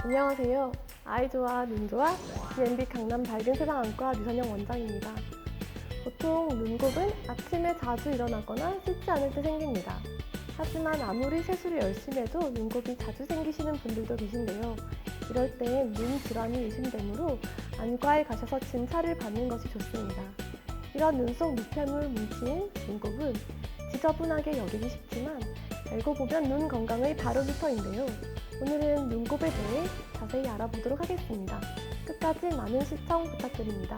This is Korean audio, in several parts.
안녕하세요. 아이 좋아, 눈 좋아? DMB 강남 밝은 세상 안과 류선영 원장입니다. 보통 눈곱은 아침에 자주 일어나거나 씻지 않을 때 생깁니다. 하지만 아무리 세수를 열심히 해도 눈곱이 자주 생기시는 분들도 계신데요. 이럴 땐 눈 질환이 의심되므로 안과에 가셔서 진찰을 받는 것이 좋습니다. 이런 눈 속 노폐물 뭉친 눈곱은 지저분하게 여기기 쉽지만 알고 보면 눈 건강의 바로미터인데요. 오늘은 눈곱에 대해 자세히 알아보도록 하겠습니다. 끝까지 많은 시청 부탁드립니다.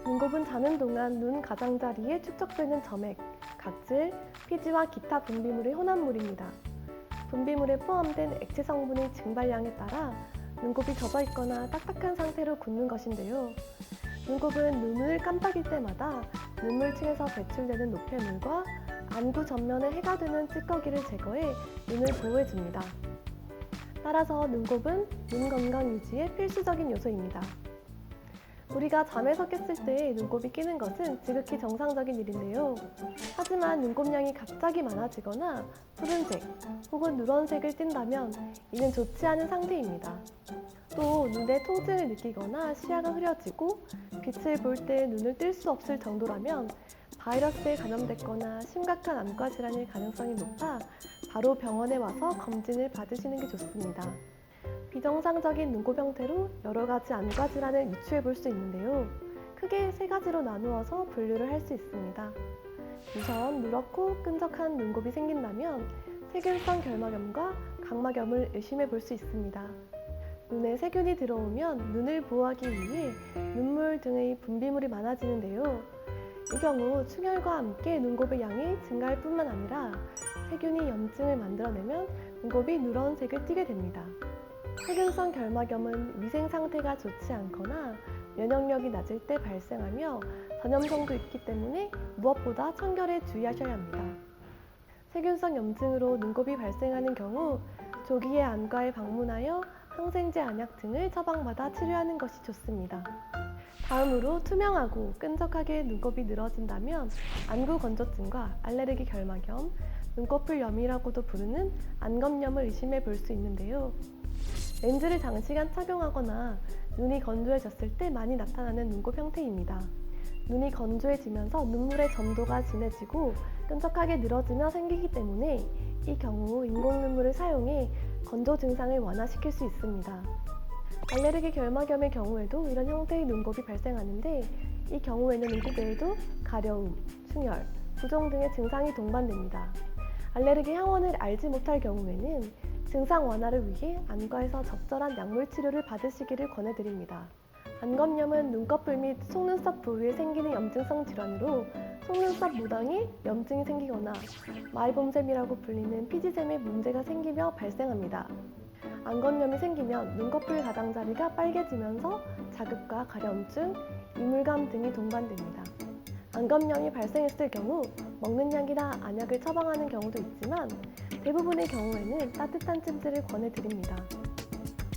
눈곱은 자는 동안 눈 가장자리에 축적되는 점액, 각질, 피지와 기타 분비물의 혼합물입니다. 분비물에 포함된 액체 성분의 증발량에 따라 눈곱이 젖어 있거나 딱딱한 상태로 굳는 것인데요. 눈곱은 눈을 깜빡일 때마다 눈물층에서 배출되는 노폐물과 안구 전면에 해가 되는 찌꺼기를 제거해 눈을 보호해줍니다. 따라서 눈곱은 눈 건강 유지에 필수적인 요소입니다. 우리가 잠에서 깼을 때 눈곱이 끼는 것은 지극히 정상적인 일인데요. 하지만 눈곱량이 갑자기 많아지거나 푸른색 혹은 누런색을 띈다면 이는 좋지 않은 상태입니다. 또 눈에 통증을 느끼거나 시야가 흐려지고 빛을 볼 때 눈을 뜰 수 없을 정도라면 바이러스에 감염됐거나 심각한 안과 질환일 가능성이 높아 바로 병원에 와서 검진을 받으시는 게 좋습니다. 비정상적인 눈곱 형태로 여러 가지 안과 질환을 유추해 볼 수 있는데요. 크게 세 가지로 나누어서 분류를 할 수 있습니다. 우선 누렇고 끈적한 눈곱이 생긴다면 세균성 결막염과 각막염을 의심해 볼 수 있습니다. 눈에 세균이 들어오면 눈을 보호하기 위해 눈물 등의 분비물이 많아지는데요. 이 경우 충혈과 함께 눈곱의 양이 증가할 뿐만 아니라 세균이 염증을 만들어내면 눈곱이 누런색을 띠게 됩니다. 세균성 결막염은 위생 상태가 좋지 않거나 면역력이 낮을 때 발생하며 전염성도 있기 때문에 무엇보다 청결에 주의하셔야 합니다. 세균성 염증으로 눈곱이 발생하는 경우 조기에 안과에 방문하여 항생제 안약 등을 처방받아 치료하는 것이 좋습니다. 다음으로 투명하고 끈적하게 눈곱이 늘어진다면 안구 건조증과 알레르기 결막염, 눈꺼풀염이라고도 부르는 안검염을 의심해 볼 수 있는데요. 렌즈를 장시간 착용하거나 눈이 건조해졌을 때 많이 나타나는 눈곱 형태입니다. 눈이 건조해지면서 눈물의 점도가 진해지고 끈적하게 늘어지며 생기기 때문에 이 경우 인공 눈물을 사용해 건조 증상을 완화시킬 수 있습니다. 알레르기 결막염의 경우에도 이런 형태의 눈곱이 발생하는데 이 경우에는 눈곱 외에도 가려움, 충혈, 부종 등의 증상이 동반됩니다. 알레르기 향원을 알지 못할 경우에는 증상 완화를 위해 안과에서 적절한 약물 치료를 받으시기를 권해드립니다. 안검염은 눈꺼풀 및 속눈썹 부위에 생기는 염증성 질환으로 속눈썹 무당에 염증이 생기거나 마이봄샘이라고 불리는 피지샘에 문제가 생기며 발생합니다. 안검염이 생기면 눈꺼풀 가장자리가 빨개지면서 자극과 가려움증, 이물감 등이 동반됩니다. 안검염이 발생했을 경우 먹는 약이나 안약을 처방하는 경우도 있지만 대부분의 경우에는 따뜻한 찜질을 권해드립니다.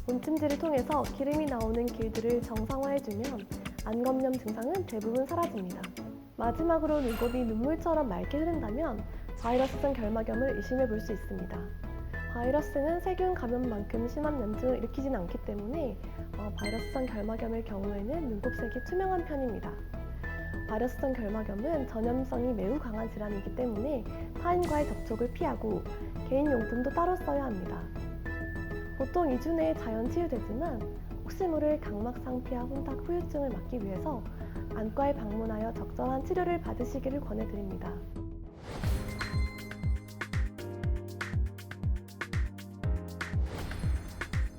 온찜질을 통해서 기름이 나오는 길들을 정상화해주면 안검염 증상은 대부분 사라집니다. 마지막으로 눈곱이 눈물처럼 맑게 흐른다면 바이러스성 결막염을 의심해 볼 수 있습니다. 바이러스는 세균 감염만큼 심한 염증을 일으키진 않기 때문에 바이러스성 결막염의 경우에는 눈곱색이 투명한 편입니다. 바이러스성 결막염은 전염성이 매우 강한 질환이기 때문에 타인과의 접촉을 피하고 개인용품도 따로 써야 합니다. 보통 2주 내에 자연 치유되지만 혹시 모를 각막 상피와 혼탁 후유증을 막기 위해서 안과에 방문하여 적절한 치료를 받으시기를 권해드립니다.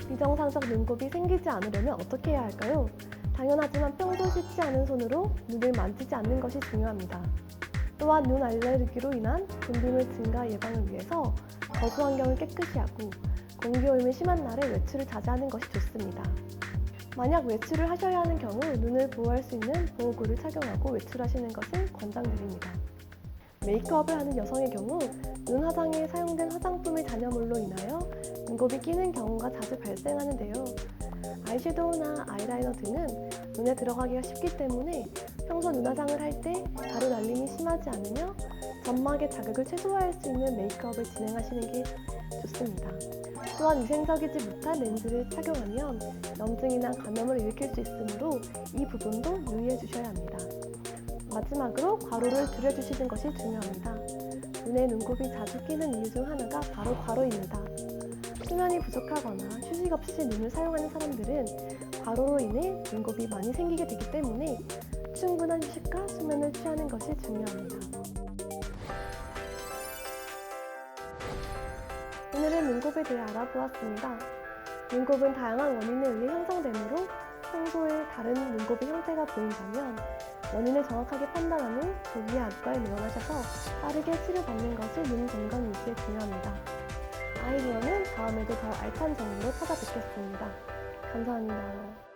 비정상적 눈곱이 생기지 않으려면 어떻게 해야 할까요? 당연하지만 평소 씻지 않은 손으로 눈을 만지지 않는 것이 중요합니다. 또한 눈 알레르기로 인한 분비물 증가 예방을 위해서 거주 환경을 깨끗이 하고 공기오염이 심한 날에 외출을 자제하는 것이 좋습니다. 만약 외출을 하셔야 하는 경우 눈을 보호할 수 있는 보호구를 착용하고 외출하시는 것을 권장드립니다. 메이크업을 하는 여성의 경우 눈 화장에 사용된 화장품의 잔여물로 인하여 눈곱이 끼는 경우가 자주 발생하는데요. 아이섀도우나 아이라이너 등은 눈에 들어가기가 쉽기 때문에 평소 눈화장을 할 때 가루 날림이 심하지 않으며 점막의 자극을 최소화할 수 있는 메이크업을 진행하시는 게 좋습니다. 또한 위생적이지 못한 렌즈를 착용하면 염증이나 감염을 일으킬 수 있으므로 이 부분도 유의해 주셔야 합니다. 마지막으로 과로를 줄여주시는 것이 중요합니다. 눈에 눈곱이 자주 끼는 이유 중 하나가 바로 과로입니다. 수면이 부족하거나 휴식 없이 눈을 사용하는 사람들은 과로로 인해 눈곱이 많이 생기게 되기 때문에 충분한 휴식과 수면을 취하는 것이 중요합니다. 오늘은 눈곱에 대해 알아보았습니다. 눈곱은 다양한 원인에 의해 형성되므로 평소에 다른 눈곱의 형태가 보인다면 원인을 정확하게 판단한 후 조기에 안과에 내원하셔서 빠르게 치료받는 것이 눈 건강 유지에 중요합니다. 아이디어는 다음에도 더 알찬 정보로 찾아뵙겠습니다. 감사합니다.